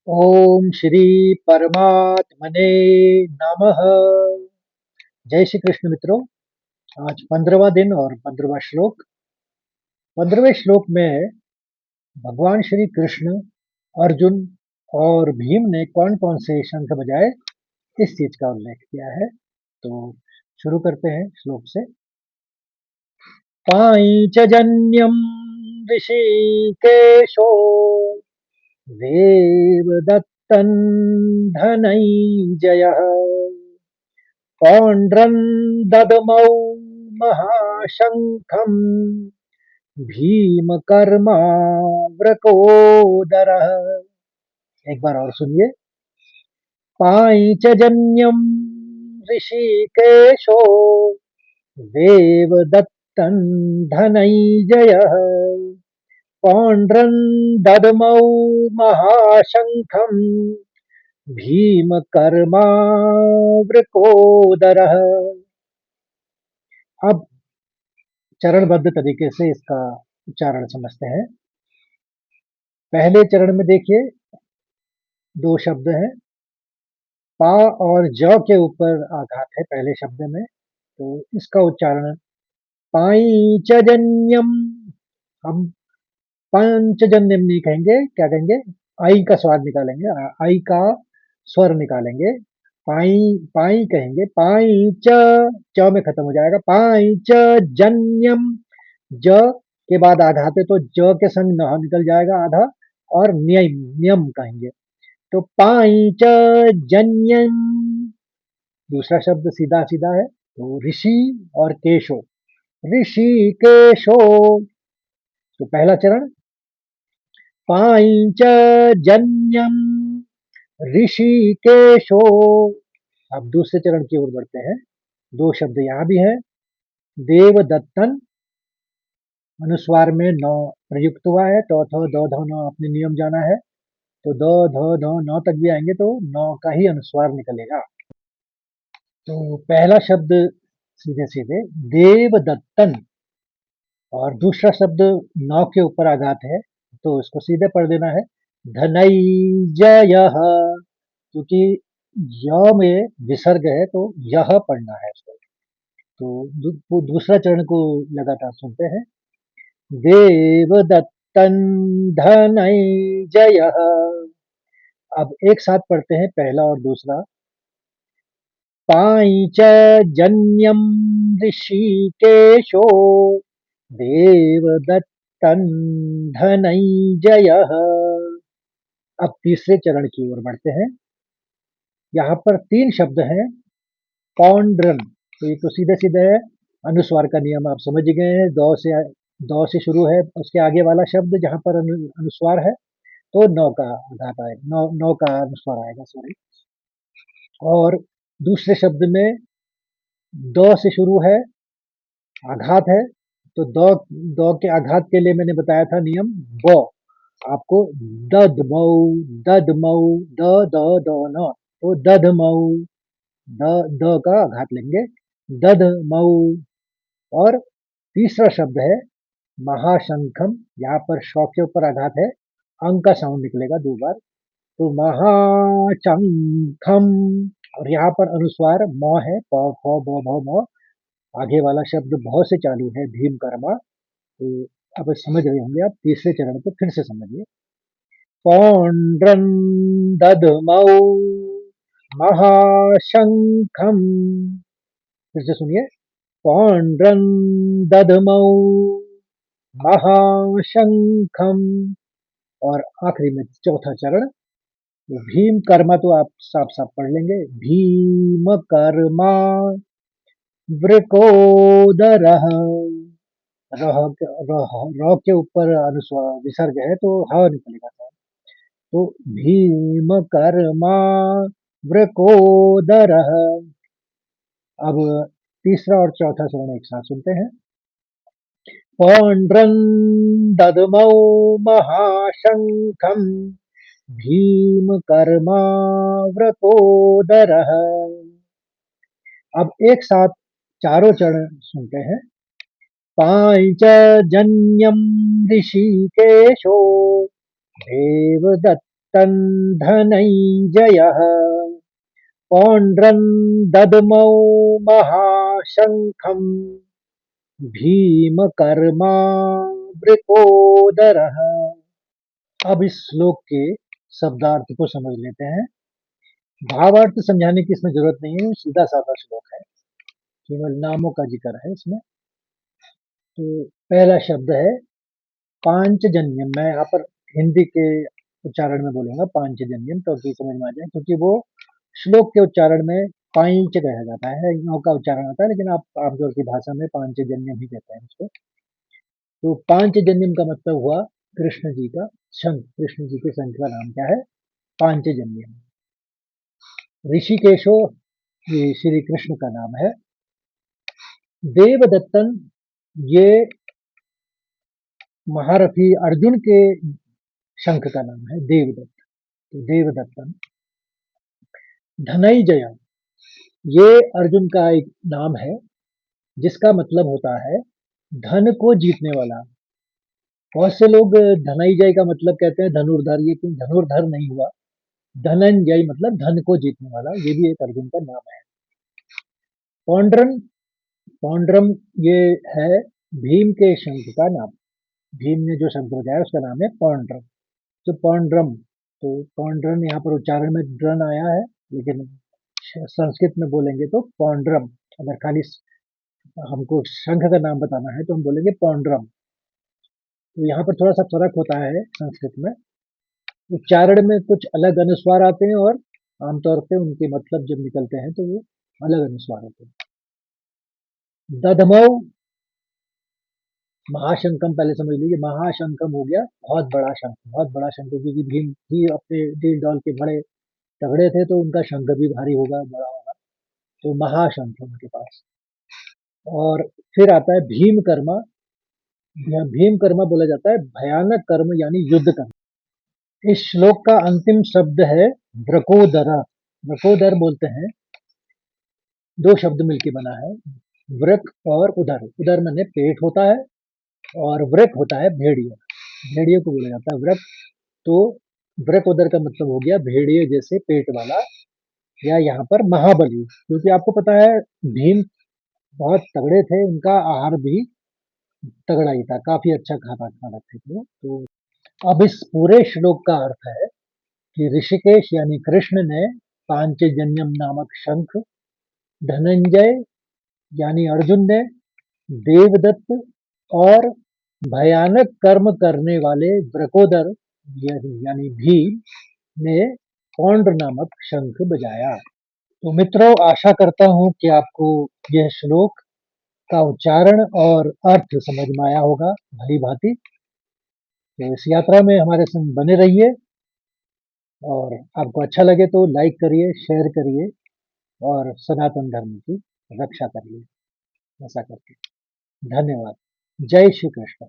ओम श्री परमात्मने नमः। जय श्री कृष्ण मित्रों। आज 15वां दिन और 15वां श्लोक। 15वें श्लोक में भगवान श्री कृष्ण, अर्जुन और भीम ने कौन कौन से शंख बजाए, इस चीज का उल्लेख किया है। तो शुरू करते हैं श्लोक से। पांचजन्यम ऋषिकेशो देवदत्तं धनञ्जयः पौण्ड्रं ददमौ महाशङ्खं भीमकर्माव्रकोदरः। एक बार और सुनिए। पाञ्चजन्यं ऋषिकेशो देवदत्तं धनञ्जयः पौण्ड्रं ददमौ महाशङ्खं भीमकर्मावृकोदरः। अब चरणबद्ध तरीके से इसका उच्चारण समझते हैं। पहले चरण में देखिए, दो शब्द हैं। पा और ज के ऊपर आघात है पहले शब्द में, तो इसका उच्चारण पांचजन्यम। हम पंचजन्यम नहीं कहेंगे, क्या कहेंगे? आई का स्वाद निकालेंगे, आई का स्वर निकालेंगे। पाई पाई कहेंगे। पाई च में खत्म हो जाएगा। पाई च जन्यम। ज के बाद आघात है तो ज के संग न निकल जाएगा आधा, और नियम नियम कहेंगे। तो पाई च जन्यम। दूसरा शब्द सीधा सीधा है, तो ऋषि और केशो। ऋषि केशो। तो पहला चरण पाई च जन्यम ऋषिकेशो। अब दूसरे चरण की ओर बढ़ते हैं। दो शब्द यहाँ भी हैं। देवदत्तन, अनुस्वार में नौ प्रयुक्त हुआ है, तो थ द ध न अपने नियम जाना है। तो द ध ध न तक भी आएंगे तो नौ का ही अनुस्वार निकलेगा। तो पहला शब्द सीधे सीधे देवदत्तन, और दूसरा शब्द नौ के ऊपर आघात है, तो इसको सीधे पढ़ देना है धनैजय। क्योंकि य में विसर्ग है तो यह पढ़ना है इसको। तो दूसरा चरण को लगातार सुनते हैं। देवदत्तं धनञ्जयः। अब एक साथ पढ़ते हैं पहला और दूसरा। पांचजन्यम ऋषिकेशो देवदत्तं धनञ्जयः। अब तीसरे चरण की ओर बढ़ते हैं। यहाँ पर तीन शब्द हैं। पौंड्रन, तो ये तो सीधे सीधे है। अनुस्वार का नियम आप समझ गए हैं। दो से शुरू है, उसके आगे वाला शब्द जहाँ पर अनुस्वार है तो नौ का आघात आएगा, नौ का अनुस्वार आएगा, सॉरी। और दूसरे शब्द में दो से शुरू है, आघात है, तो दो दो के आघात के लिए मैंने बताया था नियम ब। आपको दद मऊ, दद मऊ, द द द न, तो दध मऊ, द का आघात लेंगे, दध मऊ। और तीसरा शब्द है महाशंखम। यहाँ पर श के ऊपर आघात है, अंक का साउंड निकलेगा दो बार, तो महाशंखम। और यहाँ पर अनुस्वार म है, प फ ब भ म। आगे वाला शब्द भ से चालू है, भीम कर्मा। तो अब समझ रहे होंगे आप। तीसरे चरण को फिर से समझिए। पौंड्रन दधमौ महाशंखम। फिर से सुनिए। पौंड्रन दधमौ महाशंखम। और आखिरी में चौथा चरण, तो भीम कर्मा तो आप साफ साफ पढ़ लेंगे। भीम कर्मा वृकोदरः। र के ऊपर अनुस्वार विसर्ग है तो ह निकलेगा सर। तो भीम कर्मा वृकोदरः। अब तीसरा और चौथा चरण एक साथ सुनते हैं। पौंड्रं दद्मौ महाशंखं भीमकर्माव्रकोदरः। अब एक साथ चारों चरण सुनते हैं। पांचजन्यम ऋषिकेशो देवदत्तं देवदत्तं धनञ्जयः पौण्ड्रं दद्मौ महाशङ्खं भीमकर्मावृकोदरः। अब इस श्लोक के शब्दार्थ को समझ लेते हैं। भावार्थ समझाने की इसमें जरूरत नहीं है, सीधा साधा श्लोक है, केवल नामों का जिक्र है इसमें। तो पहला शब्द है पांचजन्यम। मैं यहाँ पर हिंदी के उच्चारण में बोलूंगा पांचजन्यम, क्योंकि समझ में आ जाए, क्योंकि वो श्लोक के उच्चारण में पांच कहा जाता है, नौ का उच्चारण होता है, लेकिन आप आमतौर की भाषा में पांचजन्यम ही कहते हैं उसको। तो पांचजन्यम का मतलब हुआ कृष्ण जी का शंख। कृष्ण जी के शंख का नाम क्या है? पांचजन्यम। ऋषिकेशो ये श्री कृष्ण का नाम है। देवदत्तन ये महारथी अर्जुन के शंख का नाम है देवदत्त। तो देवदत्तन। धनंजय ये अर्जुन का एक नाम है, जिसका मतलब होता है धन को जीतने वाला। बहुत से लोग धनंजय का मतलब कहते हैं धनुर्धर, ये क्यों धनुर्धर नहीं हुआ, धनंजय मतलब धन को जीतने वाला, ये भी एक अर्जुन का नाम है। पौंड्रम, पौंड्रम ये है भीम के शंख का नाम। भीम ने जो शंख बजाया उसका नाम है पौंड्रम। तो पौंड्रम, तो पौंड्रम यहाँ पर उच्चारण में ड्रन आया है, लेकिन संस्कृत में बोलेंगे तो पौंड्रम। अगर खाली हमको शंख का नाम बताना है तो हम बोलेंगे पौंड्रम। तो यहाँ पर थोड़ा सा फर्क होता है संस्कृत में, उच्चारण में कुछ अलग अनुस्वार आते हैं और आमतौर पे उनके मतलब जब निकलते हैं तो वो अलग अनुस्वार होते हैं। दधमऊ महाशंकम, पहले समझ लीजिए, महाशंकम हो गया बहुत बड़ा शंख। बहुत बड़ा शंख, क्योंकि भीम ही अपने डील डॉल के बड़े तगड़े थे, तो उनका शंख भी भारी होगा, बड़ा होगा। तो महाशंख है उनके पास। और फिर आता है भीम कर्मा। यह भीम कर्मा बोला जाता है भयानक कर्म यानी युद्ध कर्म। इस श्लोक का अंतिम शब्द है व्रकोदर। व्रकोदर बोलते हैं, दो शब्द मिलके बना है, व्रक और उदर। उदर माने पेट होता है, और व्रक होता है भेड़िया। भेड़िए को बोला जाता है व्रक। तो व्रक उदर का मतलब हो गया भेड़िए जैसे पेट वाला, या यहाँ पर महाबली। क्योंकि आपको पता है भीम बहुत तगड़े थे, उनका आहार भी तगड़ा ही था, काफी अच्छा खाना खा रखे थे। तो अब इस पूरे श्लोक का अर्थ है कि ऋषिकेश यानी कृष्ण ने पांचजन्यम नामक शंख, धनंजय यानी अर्जुन ने देवदत्त, और भयानक कर्म करने वाले वृकोदर यानी भीम ने पौंड नामक शंख बजाया। तो मित्रों, आशा करता हूं कि आपको यह श्लोक का उच्चारण और अर्थ समझ में आया होगा भली भांति। तो इस यात्रा में हमारे संग बने रहिए, और आपको अच्छा लगे तो लाइक करिए, शेयर करिए, और सनातन धर्म की रक्षा करिए, ऐसा करके। धन्यवाद। जय श्री कृष्ण।